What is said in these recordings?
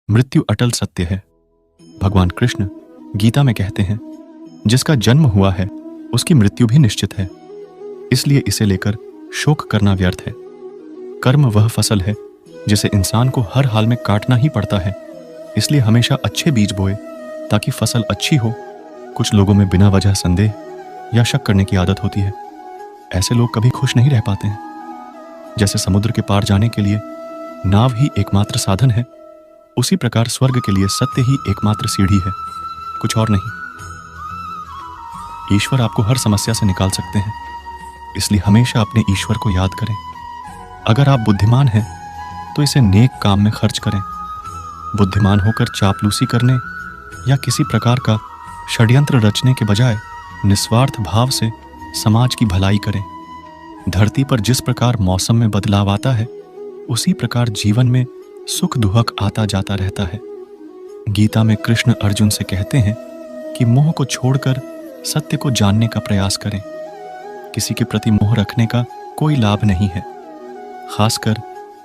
मृत्यु अटल सत्य है। भगवान कृष्ण गीता में कहते हैं, जिसका जन्म हुआ है उसकी मृत्यु भी निश्चित है, इसलिए इसे लेकर शोक करना व्यर्थ है। कर्म वह फसल है जिसे इंसान को हर हाल में काटना ही पड़ता है, इसलिए हमेशा अच्छे बीज बोए ताकि फसल अच्छी हो। कुछ लोगों में बिना वजह संदेह या शक करने की आदत होती है। ऐसे लोग कभी खुश नहीं रह पाते हैं। जैसे समुद्र के पार जाने के लिए नाव ही एकमात्र साधन है, उसी प्रकार स्वर्ग के लिए सत्य ही एकमात्र सीढ़ी है, कुछ और नहीं। ईश्वर आपको हर समस्या से निकाल सकते हैं, इसलिए हमेशा अपने ईश्वर को याद करें। अगर आप बुद्धिमान हैं तो इसे नेक काम में खर्च करें। बुद्धिमान होकर चापलूसी करने या किसी प्रकार का षड्यंत्र रचने के बजाय निस्वार्थ भाव से समाज की भलाई करें। धरती पर जिस प्रकार मौसम में बदलाव आता है, उसी प्रकार जीवन में सुख दुहक आता जाता रहता है। गीता में कृष्ण अर्जुन से कहते हैं कि मोह को छोड़कर सत्य को जानने का प्रयास करें। किसी के प्रति मोह रखने का कोई लाभ नहीं है, खासकर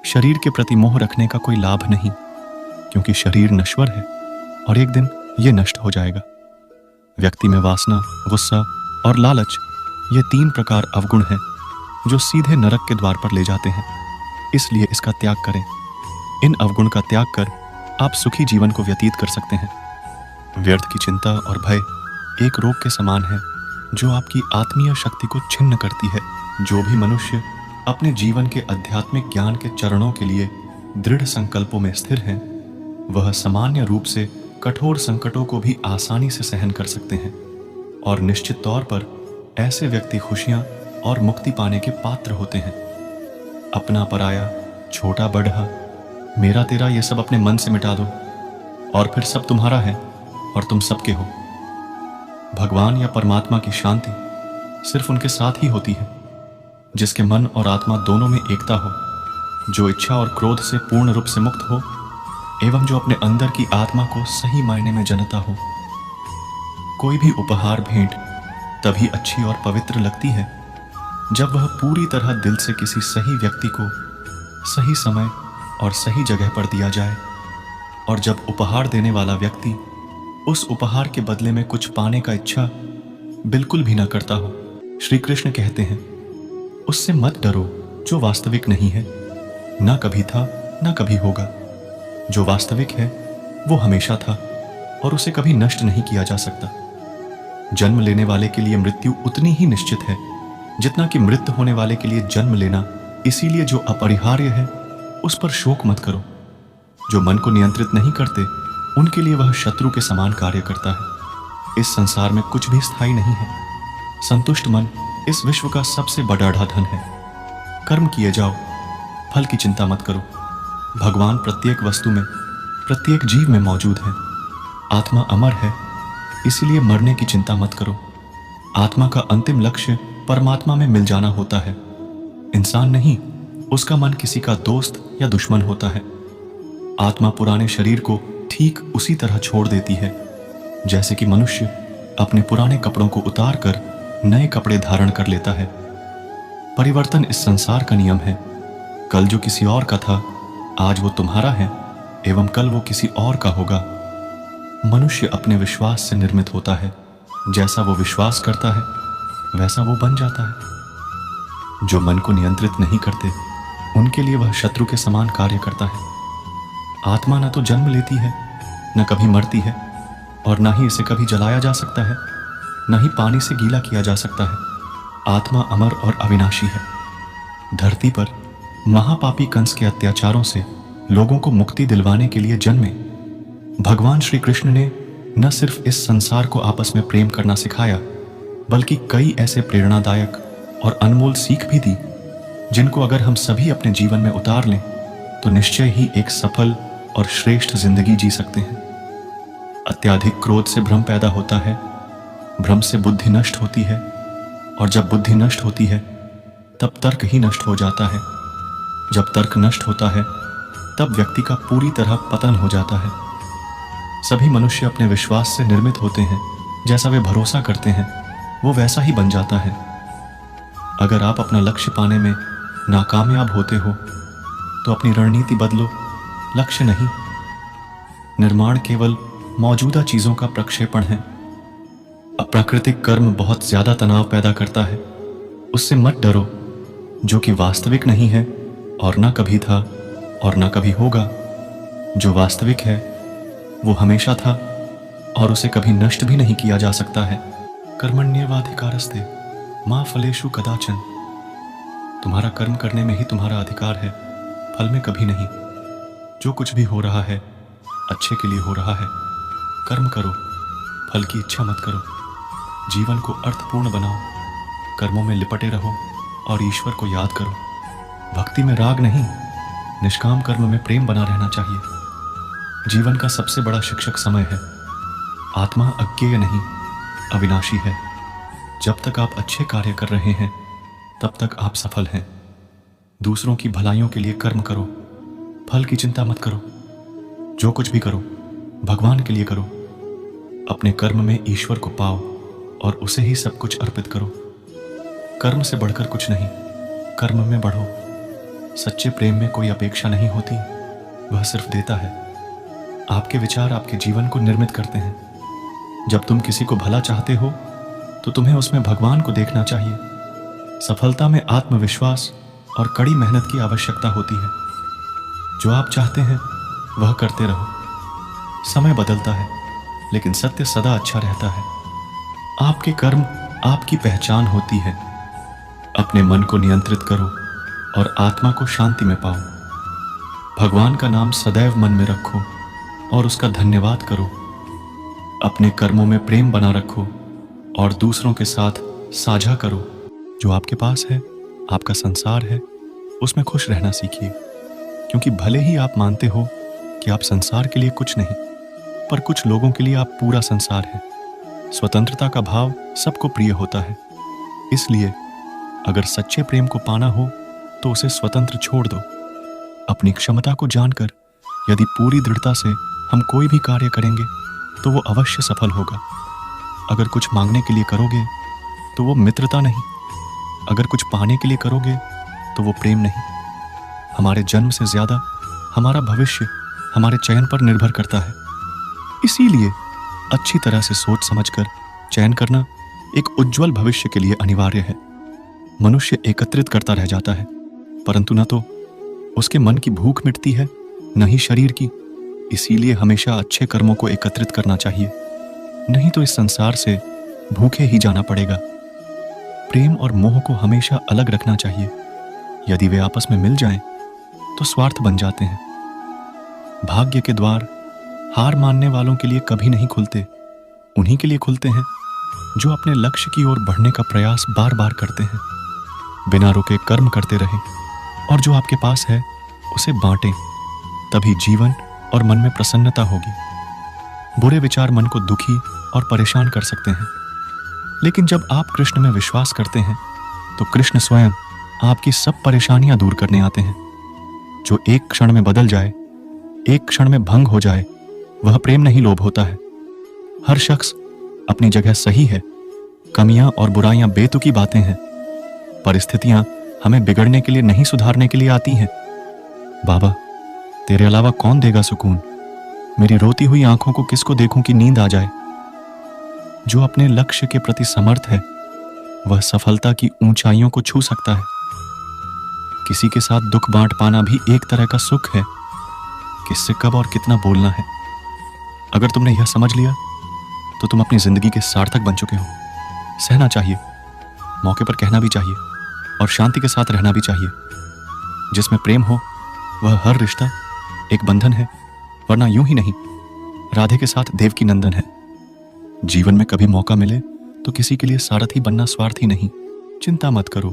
शरीर के प्रति मोह रखने का कोई लाभ नहीं, क्योंकि शरीर नश्वर है और एक दिन ये नष्ट हो जाएगा। व्यक्ति में वासना, गुस्सा और लालच, ये 3 प्रकार अवगुण हैं जो सीधे नरक के द्वार पर ले जाते हैं, इसलिए इसका त्याग करें। इन अवगुण का त्याग कर आप सुखी जीवन को व्यतीत कर सकते हैं। व्यर्थ की चिंता और भय एक रोग के समान है जो आपकी आत्मीय शक्ति को छिन्न करती है। जो भी मनुष्य अपने जीवन के आध्यात्मिक ज्ञान के चरणों के लिए दृढ़ संकल्पों में स्थिर हैं, वह सामान्य रूप से कठोर संकटों को भी आसानी से सहन कर सकते हैं और निश्चित तौर पर ऐसे व्यक्ति खुशियां और मुक्ति पाने के पात्र होते हैं। अपना पराया, छोटा बड़ा, मेरा तेरा, ये सब अपने मन से मिटा दो और फिर सब तुम्हारा है और तुम सबके हो। भगवान या परमात्मा की शांति सिर्फ उनके साथ ही होती है जिसके मन और आत्मा दोनों में एकता हो, जो इच्छा और क्रोध से पूर्ण रूप से मुक्त हो एवं जो अपने अंदर की आत्मा को सही मायने में जनता हो। कोई भी उपहार भेंट तभी अच्छी और पवित्र लगती है जब वह पूरी तरह दिल से किसी सही व्यक्ति को सही समय और सही जगह पर दिया जाए, और जब उपहार देने वाला व्यक्ति उस उपहार के बदले में कुछ पाने का इच्छा बिल्कुल भी न करता हो। श्री कृष्ण कहते हैं, उससे मत डरो जो वास्तविक नहीं है, ना कभी था ना कभी होगा। जो वास्तविक है वो हमेशा था और उसे कभी नष्ट नहीं किया जा सकता। जन्म लेने वाले के लिए मृत्यु उतनी ही निश्चित है जितना कि मृत होने वाले के लिए जन्म लेना। इसीलिए जो अपरिहार्य है उस पर शोक मत करो। जो मन को नियंत्रित नहीं करते उनके लिए वह शत्रु के समान कार्य करता है। इस संसार में कुछ भी स्थायी नहीं है। संतुष्ट मन इस विश्व का सबसे बड़ा धन है। कर्म किए जाओ, फल की चिंता मत करो। भगवान प्रत्येक वस्तु में, प्रत्येक जीव में मौजूद है। आत्मा अमर है, इसीलिए मरने की चिंता मत करो। आत्मा का अंतिम लक्ष्य परमात्मा में मिल जाना होता है। इंसान नहीं, उसका मन किसी का दोस्त या दुश्मन होता है। आत्मा पुराने शरीर को ठीक उसी तरह छोड़ देती है जैसे कि मनुष्य अपने पुराने कपड़ों को उतार कर नए कपड़े धारण कर लेता है। परिवर्तन इस संसार का नियम है। कल जो किसी और का था, आज वो तुम्हारा है एवं कल वो किसी और का होगा। मनुष्य अपने विश्वास से निर्मित होता है। जैसा वो विश्वास करता है वैसा वो बन जाता है। जो मन को नियंत्रित नहीं करते उनके लिए वह शत्रु के समान कार्य करता है। आत्मा न तो जन्म लेती है, न कभी मरती है, और न ही इसे कभी जलाया जा सकता है, न ही पानी से गीला किया जा सकता है। आत्मा अमर और अविनाशी है। धरती पर महापापी कंस के अत्याचारों से लोगों को मुक्ति दिलवाने के लिए जन्मे भगवान श्री कृष्ण ने न सिर्फ इस संसार को आपस में प्रेम करना सिखाया, बल्कि कई ऐसे प्रेरणादायक और अनमोल सीख भी दी जिनको अगर हम सभी अपने जीवन में उतार लें तो निश्चय ही एक सफल और श्रेष्ठ जिंदगी जी सकते हैं। अत्याधिक क्रोध से भ्रम पैदा होता है, भ्रम से बुद्धि नष्ट होती है, और जब बुद्धि नष्ट होती है तब तर्क ही नष्ट हो जाता है। जब तर्क नष्ट होता है तब व्यक्ति का पूरी तरह पतन हो जाता है। सभी मनुष्य अपने विश्वास से निर्मित होते हैं। जैसा वे भरोसा करते हैं वो वैसा ही बन जाता है। अगर आप अपना लक्ष्य पाने में नाकामयाब होते हो तो अपनी रणनीति बदलो, लक्ष्य नहीं। निर्माण केवल मौजूदा चीजों का प्रक्षेपण है। अप्राकृतिक कर्म बहुत ज्यादा तनाव पैदा करता है। उससे मत डरो, जो कि वास्तविक नहीं है और ना कभी था और ना कभी होगा। जो वास्तविक है वो हमेशा था और उसे कभी नष्ट भी नहीं किया जा सकता है। कर्मण्येवाधिकारस्ते मा फलेषु कदाचन। तुम्हारा कर्म करने में ही तुम्हारा अधिकार है, फल में कभी नहीं। जो कुछ भी हो रहा है अच्छे के लिए हो रहा है। कर्म करो, फल की इच्छा मत करो। जीवन को अर्थपूर्ण बनाओ, कर्मों में लिपटे रहो और ईश्वर को याद करो। भक्ति में राग नहीं, निष्काम कर्म में प्रेम बना रहना चाहिए। जीवन का सबसे बड़ा शिक्षक समय है। आत्मा अज्ञेय नहीं, अविनाशी है। जब तक आप अच्छे कार्य कर रहे हैं तब तक आप सफल हैं। दूसरों की भलाइयों के लिए कर्म करो, फल की चिंता मत करो। जो कुछ भी करो भगवान के लिए करो। अपने कर्म में ईश्वर को पाओ और उसे ही सब कुछ अर्पित करो। कर्म से बढ़कर कुछ नहीं, कर्म में बढ़ो। सच्चे प्रेम में कोई अपेक्षा नहीं होती, वह सिर्फ देता है। आपके विचार आपके जीवन को निर्मित करते हैं। जब तुम किसी को भला चाहते हो तो तुम्हें उसमें भगवान को देखना चाहिए। सफलता में आत्मविश्वास और कड़ी मेहनत की आवश्यकता होती है। जो आप चाहते हैं वह करते रहो। समय बदलता है लेकिन सत्य सदा अच्छा रहता है। आपके कर्म आपकी पहचान होती है। अपने मन को नियंत्रित करो और आत्मा को शांति में पाओ। भगवान का नाम सदैव मन में रखो और उसका धन्यवाद करो। अपने कर्मों में प्रेम बना रखो और दूसरों के साथ साझा करो। जो आपके पास है, आपका संसार है, उसमें खुश रहना सीखिए। क्योंकि भले ही आप मानते हो कि आप संसार के लिए कुछ नहीं, पर कुछ लोगों के लिए आप पूरा संसार है। स्वतंत्रता का भाव सबको प्रिय होता है। इसलिए अगर सच्चे प्रेम को पाना हो तो उसे स्वतंत्र छोड़ दो। अपनी क्षमता को जानकर यदि पूरी दृढ़ता से हम कोई भी कार्य करेंगे तो वो अवश्य सफल होगा। अगर कुछ मांगने के लिए करोगे तो वो मित्रता नहीं, अगर कुछ पाने के लिए करोगे तो वो प्रेम नहीं। हमारे जन्म से ज्यादा हमारा भविष्य हमारे चयन पर निर्भर करता है। इसीलिए अच्छी तरह से सोच समझकर चयन करना एक उज्जवल भविष्य के लिए अनिवार्य है। मनुष्य एकत्रित करता रह जाता है, परंतु न तो उसके मन की भूख मिटती है न ही शरीर की। इसीलिए हमेशा अच्छे कर्मों को एकत्रित करना चाहिए, नहीं तो इस संसार से भूखे ही जाना पड़ेगा। प्रेम और मोह को हमेशा अलग रखना चाहिए। यदि वे आपस में मिल जाएं, तो स्वार्थ बन जाते हैं। भाग्य के द्वार हार मानने वालों के लिए कभी नहीं खुलते। उन्हीं के लिए खुलते हैं जो अपने लक्ष्य की ओर बढ़ने का प्रयास बार बार करते हैं। बिना रुके कर्म करते रहें और जो आपके पास है उसे बांटें। तभी जीवन और मन में प्रसन्नता होगी। बुरे विचार मन को दुखी और परेशान कर सकते हैं, लेकिन जब आप कृष्ण में विश्वास करते हैं तो कृष्ण स्वयं आपकी सब परेशानियां दूर करने आते हैं। जो एक क्षण में बदल जाए, एक क्षण में भंग हो जाए, वह प्रेम नहीं लोभ होता है। हर शख्स अपनी जगह सही है। कमियां और बुराइयां बेतुकी बातें हैं। परिस्थितियां हमें बिगड़ने के लिए नहीं, सुधारने के लिए आती हैं। बाबा, तेरे अलावा कौन देगा सुकून? मेरी रोती हुई आंखों को किसको देखूं कि नींद आ जाए? जो अपने लक्ष्य के प्रति समर्थ है वह सफलता की ऊंचाइयों को छू सकता है। किसी के साथ दुख बांट पाना भी एक तरह का सुख है। किससे कब और कितना बोलना है, अगर तुमने यह समझ लिया तो तुम अपनी जिंदगी के सार्थक बन चुके हो। सहना चाहिए, मौके पर कहना भी चाहिए और शांति के साथ रहना भी चाहिए। जिसमें प्रेम हो वह हर रिश्ता एक बंधन है, वरना यूं ही नहीं। राधे के साथ देवकी नंदन है। जीवन में कभी मौका मिले तो किसी के लिए सारथी बनना स्वार्थी नहीं। चिंता मत करो,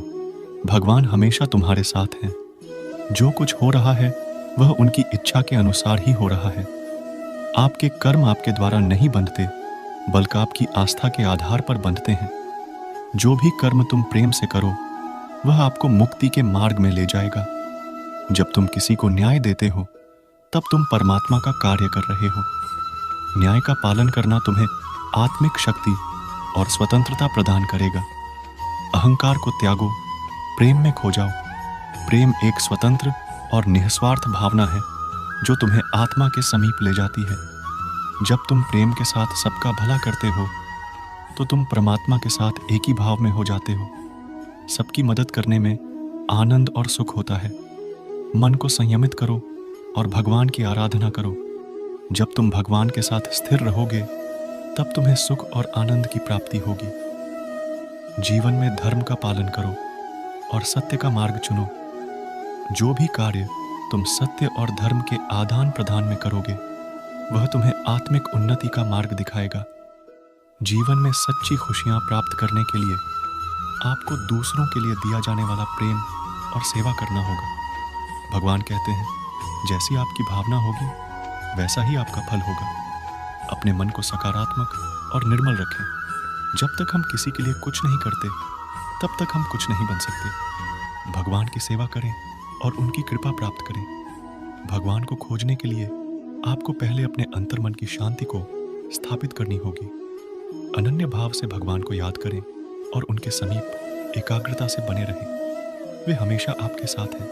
भगवान हमेशा तुम्हारे साथ हैं। जो कुछ हो रहा है वह उनकी इच्छा के अनुसार ही हो रहा है। आपके कर्म आपके द्वारा नहीं बंधते, बल्कि आपकी आस्था के आधार पर बंधते हैं। जो भी कर्म तुम प्रेम से करो वह आपको मुक्ति के मार्ग में ले जाएगा। जब तुम किसी को न्याय देते हो तब तुम परमात्मा का कार्य कर रहे हो। न्याय का पालन करना तुम्हें आत्मिक शक्ति और स्वतंत्रता प्रदान करेगा। अहंकार को त्यागो, प्रेम में खो जाओ। प्रेम एक स्वतंत्र और निस्वार्थ भावना है जो तुम्हें आत्मा के समीप ले जाती है। जब तुम प्रेम के साथ सबका भला करते हो तो तुम परमात्मा के साथ एक ही भाव में हो जाते हो। सबकी मदद करने में आनंद और सुख होता है। मन को संयमित करो और भगवान की आराधना करो। जब तुम भगवान के साथ स्थिर रहोगे तब तुम्हें सुख और आनंद की प्राप्ति होगी। जीवन में धर्म का पालन करो और सत्य का मार्ग चुनो। जो भी कार्य तुम सत्य और धर्म के आदान प्रदान में करोगे वह तुम्हें आत्मिक उन्नति का मार्ग दिखाएगा। जीवन में सच्ची खुशियां प्राप्त करने के लिए आपको दूसरों के लिए दिया जाने वाला प्रेम और सेवा करना होगा। भगवान कहते हैं, जैसी आपकी भावना होगी वैसा ही आपका फल होगा। अपने मन को सकारात्मक और निर्मल रखें। जब तक हम किसी के लिए कुछ नहीं करते तब तक हम कुछ नहीं बन सकते। भगवान की सेवा करें और उनकी कृपा प्राप्त करें। भगवान को खोजने के लिए आपको पहले अपने अंतर्मन की शांति को स्थापित करनी होगी। अनन्य भाव से भगवान को याद करें और उनके समीप एकाग्रता से बने रहें। वे हमेशा आपके साथ हैं।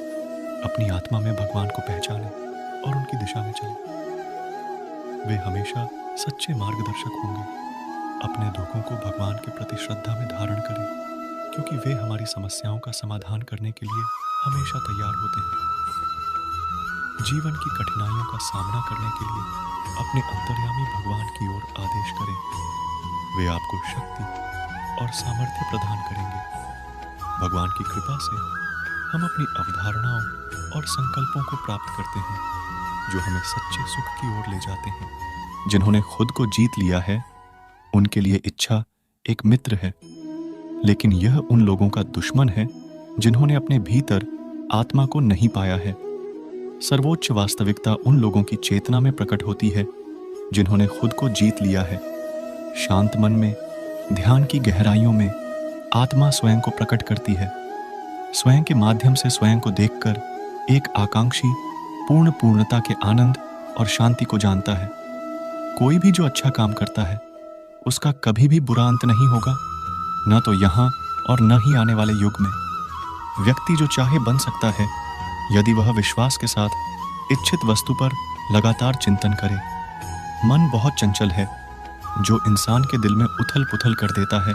अपनी आत्मा में भगवान को पहचानें और उनकी दिशा में चलें। वे हमेशा सच्चे मार्गदर्शक होंगे। अपने दुखों को भगवान के प्रति श्रद्धा में धारण करें, क्योंकि वे हमारी समस्याओं का समाधान करने के लिए हमेशा तैयार होते हैं। जीवन की कठिनाइयों का सामना करने के लिए अपने अंतर्यामी भगवान की ओर आदेश करें। वे आपको शक्ति और सामर्थ्य प्रदान करेंगे। भगवान की कृपा से हम अपनी अवधारणाओं और संकल्पों को प्राप्त करते हैं जो हमें सच्चे सुख की ओर ले जाते हैं। जिन्होंने खुद को जीत लिया है उनके लिए इच्छा एक मित्र है, लेकिन यह उन लोगों का दुश्मन है जिन्होंने अपने भीतर आत्मा को नहीं पाया है। सर्वोच्च वास्तविकता उन लोगों की चेतना में प्रकट होती है जिन्होंने खुद को जीत लिया है। शांत मन में, ध्यान की गहराइयों में आत्मा स्वयं को प्रकट करती है। स्वयं के माध्यम से स्वयं को देखकर एक आकांक्षी पूर्णता के आनंद और शांति को जानता है। कोई भी जो अच्छा काम करता है उसका कभी भी बुरा अंत नहीं होगा, न तो यहाँ और न ही आने वाले युग में। व्यक्ति जो चाहे बन सकता है यदि वह विश्वास के साथ इच्छित वस्तु पर लगातार चिंतन करे। मन बहुत चंचल है जो इंसान के दिल में उथल पुथल कर देता है।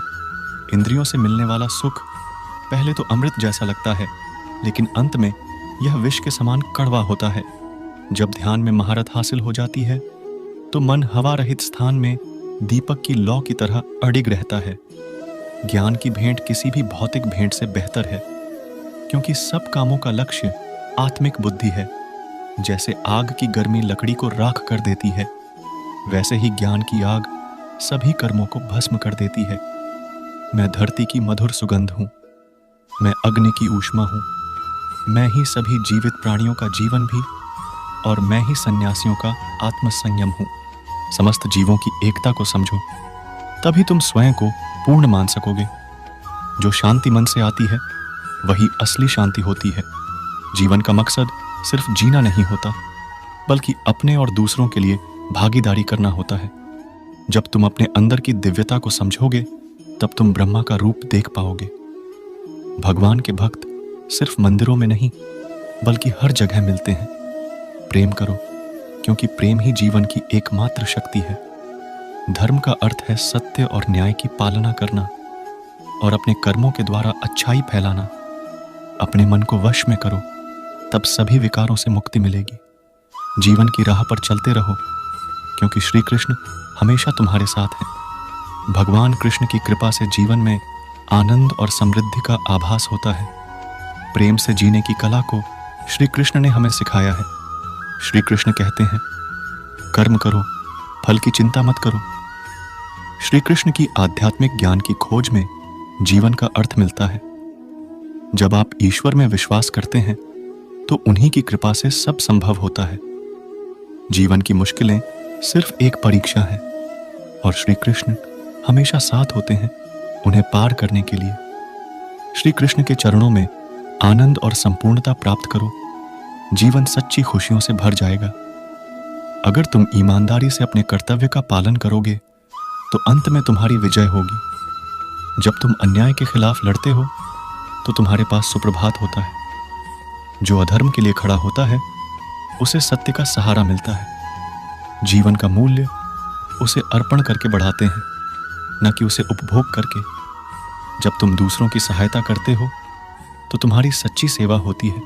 इंद्रियों से मिलने वाला सुख पहले तो अमृत जैसा लगता है, लेकिन अंत में यह विष के समान कड़वा होता है। जब ध्यान में महारत हासिल हो जाती है तो मन हवा रहित स्थान में दीपक की लौ की तरह अडिग रहता है। ज्ञान की भेंट किसी भी भौतिक भेंट से बेहतर है, क्योंकि सब कामों का लक्ष्य आत्मिक बुद्धि है। जैसे आग की गर्मी लकड़ी को राख कर देती है, वैसे ही ज्ञान की आग सभी कर्मों को भस्म कर देती है। मैं धरती की मधुर सुगंध हूँ, मैं अग्नि की ऊष्मा हूँ, मैं ही सभी जीवित प्राणियों का जीवन भी, और मैं ही सन्यासियों का आत्मसंयम हूँ। समस्त जीवों की एकता को समझो, तभी तुम स्वयं को पूर्ण मान सकोगे। जो शांति मन से आती है वही असली शांति होती है। जीवन का मकसद सिर्फ जीना नहीं होता, बल्कि अपने और दूसरों के लिए भागीदारी करना होता है। जब तुम अपने अंदर की दिव्यता को समझोगे तब तुम ब्रह्मा का रूप देख पाओगे। भगवान के भक्त सिर्फ मंदिरों में नहीं बल्कि हर जगह मिलते हैं। प्रेम करो, क्योंकि प्रेम ही जीवन की एकमात्र शक्ति है। धर्म का अर्थ है सत्य और न्याय की पालना करना और अपने कर्मों के द्वारा अच्छाई फैलाना। अपने मन को वश में करो, तब सभी विकारों से मुक्ति मिलेगी। जीवन की राह पर चलते रहो, क्योंकि श्री कृष्ण हमेशा तुम्हारे साथ हैं। भगवान कृष्ण की कृपा से जीवन में आनंद और समृद्धि का आभास होता है। प्रेम से जीने की कला को श्री कृष्ण ने हमें सिखाया है। श्री कृष्ण कहते हैं, कर्म करो, फल की चिंता मत करो। श्री कृष्ण की आध्यात्मिक ज्ञान की खोज में जीवन का अर्थ मिलता है। जब आप ईश्वर में विश्वास करते हैं तो उन्हीं की कृपा से सब संभव होता है। जीवन की मुश्किलें सिर्फ एक परीक्षा है और श्री कृष्ण हमेशा साथ होते हैं उन्हें पार करने के लिए। श्री कृष्ण के चरणों में आनंद और संपूर्णता प्राप्त करो। जीवन सच्ची खुशियों से भर जाएगा। अगर तुम ईमानदारी से अपने कर्तव्य का पालन करोगे तो अंत में तुम्हारी विजय होगी। जब तुम अन्याय के खिलाफ लड़ते हो तो तुम्हारे पास सुप्रभात होता है। जो अधर्म के लिए खड़ा होता है उसे सत्य का सहारा मिलता है। जीवन का मूल्य उसे अर्पण करके बढ़ाते हैं, न कि उसे उपभोग करके। जब तुम दूसरों की सहायता करते हो तो तुम्हारी सच्ची सेवा होती है।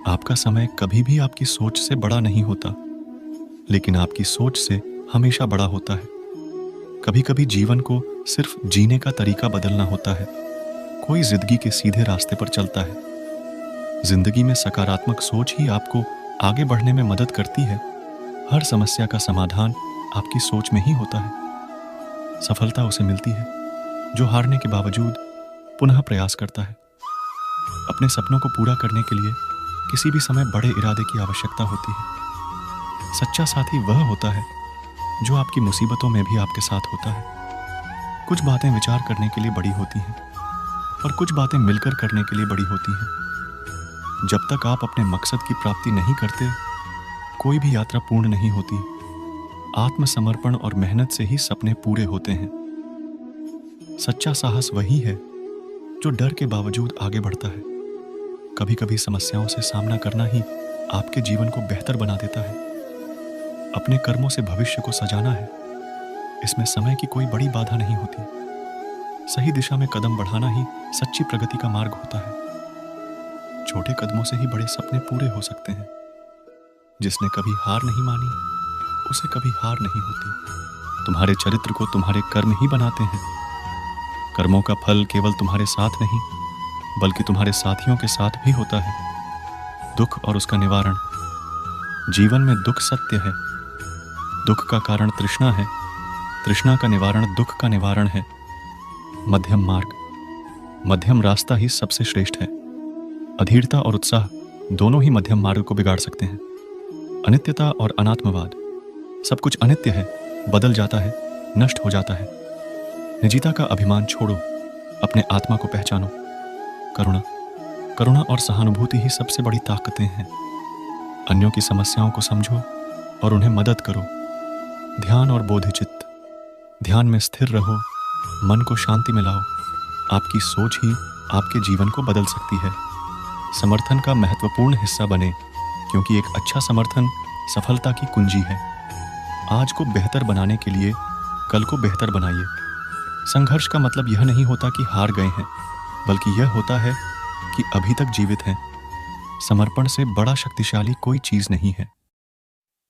आपका समय कभी भी आपकी सोच से बड़ा नहीं होता, लेकिन आपकी सोच से हमेशा बड़ा होता है। कभी कभी जीवन को सिर्फ जीने का तरीका बदलना होता है। कोई जिंदगी के सीधे रास्ते पर चलता है। जिंदगी में सकारात्मक सोच ही आपको आगे बढ़ने में मदद करती है। हर समस्या का समाधान आपकी सोच में ही होता है। सफलता उसे मिलती है जो हारने के बावजूद पुनः प्रयास करता है। अपने सपनों को पूरा करने के लिए किसी भी समय बड़े इरादे की आवश्यकता होती है। सच्चा साथी वह होता है जो आपकी मुसीबतों में भी आपके साथ होता है। कुछ बातें विचार करने के लिए बड़ी होती हैं और कुछ बातें मिलकर करने के लिए बड़ी होती हैं। जब तक आप अपने मकसद की प्राप्ति नहीं करते, कोई भी यात्रा पूर्ण नहीं होती। आत्मसमर्पण और मेहनत से ही सपने पूरे होते हैं। सच्चा साहस वही है जो डर के बावजूद आगे बढ़ता है। कभी कभी समस्याओं से सामना करना ही आपके जीवन को बेहतर बना देता है। अपने कर्मों से भविष्य को सजाना है। इसमें समय की कोई बड़ी बाधा नहीं होती। सही दिशा में कदम बढ़ाना ही सच्ची प्रगति का मार्ग होता है। छोटे कदमों से ही बड़े सपने पूरे हो सकते हैं। जिसने कभी हार नहीं मानी, उसे कभी हार नहीं होती। तुम्हारे चरित्र को तुम्हारे कर्म ही बनाते हैं। कर्मों का फल केवल तुम्हारे साथ नहीं, बल्कि तुम्हारे साथियों के साथ भी होता है। दुख और उसका निवारण। जीवन में दुख सत्य है। दुख का कारण तृष्णा है। तृष्णा का निवारण दुख का निवारण है। मध्यम मार्ग, मध्यम रास्ता ही सबसे श्रेष्ठ है। अधीरता और उत्साह दोनों ही मध्यम मार्ग को बिगाड़ सकते हैं। अनित्यता और अनात्मवाद। सब कुछ अनित्य है, बदल जाता है, नष्ट हो जाता है। निजीता का अभिमान छोड़ो, अपने आत्मा को पहचानो। करुणा और सहानुभूति ही सबसे बड़ी ताकतें हैं। अन्यों की समस्याओं को समझो और उन्हें मदद करो। ध्यान और बोधिचित्त। ध्यान में स्थिर रहो, मन को शांति में लाओ। आपकी सोच ही आपके जीवन को बदल सकती है। समर्थन का महत्वपूर्ण हिस्सा बने, क्योंकि एक अच्छा समर्थन सफलता की कुंजी है। आज को बेहतर बनाने के लिए कल को बेहतर बनाइए। संघर्ष का मतलब यह नहीं होता कि हार गए हैं, बल्कि यह होता है कि अभी तक जीवित हैं। समर्पण से बड़ा शक्तिशाली कोई चीज नहीं है।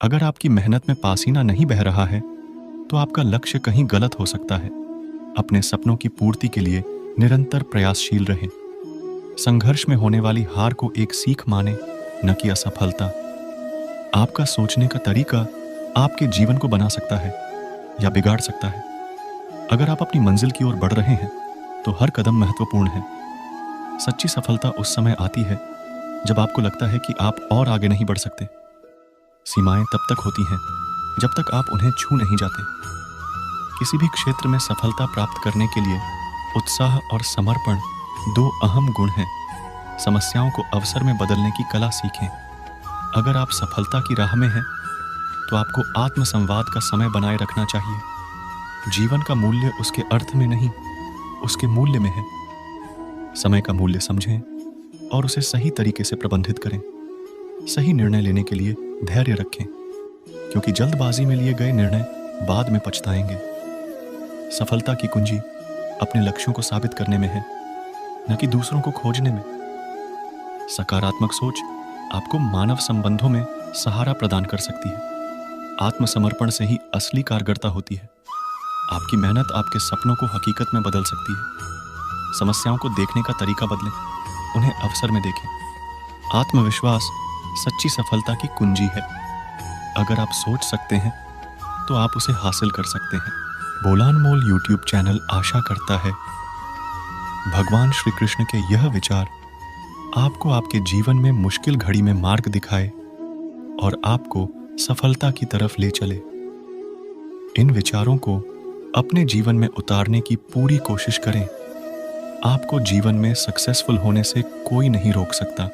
अगर आपकी मेहनत में पसीना नहीं बह रहा है, तो आपका लक्ष्य कहीं गलत हो सकता है। अपने सपनों की पूर्ति के लिए निरंतर प्रयासशील रहें। संघर्ष में होने वाली हार को एक सीख माने, न कि असफलता। आपका सोचने का तरीका आपके जीवन को बना सकता है या बिगाड़ सकता है। अगर आप अपनी मंजिल की ओर बढ़ रहे हैं, तो हर कदम महत्वपूर्ण है। सच्ची सफलता उस समय आती है जब आपको लगता है कि आप और आगे नहीं बढ़ सकते। सीमाएं तब तक होती हैं जब तक आप उन्हें छू नहीं जाते। किसी भी क्षेत्र में सफलता प्राप्त करने के लिए उत्साह और समर्पण दो अहम गुण हैं। समस्याओं को अवसर में बदलने की कला सीखें। अगर आप सफलता की राह में हैं, तो आपको आत्मसंवाद का समय बनाए रखना चाहिए। जीवन का मूल्य उसके अर्थ में नहीं, उसके मूल्य में है। समय का मूल्य समझें और उसे सही तरीके से प्रबंधित करें। सही निर्णय लेने के लिए धैर्य रखें, क्योंकि जल्दबाजी में लिए गए निर्णय बाद में पछताएंगे। सफलता की कुंजी अपने लक्ष्यों को साबित करने में है, न कि दूसरों को खोजने में। सकारात्मक सोच आपको मानव संबंधों में सहारा प्रदान कर सकती है। आत्मसमर्पण से ही असली कारगरता होती है। आपकी मेहनत आपके सपनों को हकीकत में बदल सकती है। समस्याओं को देखने का तरीका बदलें, उन्हें अवसर में देखें। आत्मविश्वास सच्ची सफलता की कुंजी है। अगर आप सोच सकते हैं, तो आप उसे हासिल कर सकते हैं। बोलानमोल यूट्यूब चैनल आशा करता है भगवान श्री कृष्ण के यह विचार आपको आपके जीवन में मुश्किल घड़ी में मार्ग दिखाए और आपको सफलता की तरफ ले चले। इन विचारों को अपने जीवन में उतारने की पूरी कोशिश करें। आपको जीवन में सक्सेसफुल होने से कोई नहीं रोक सकता।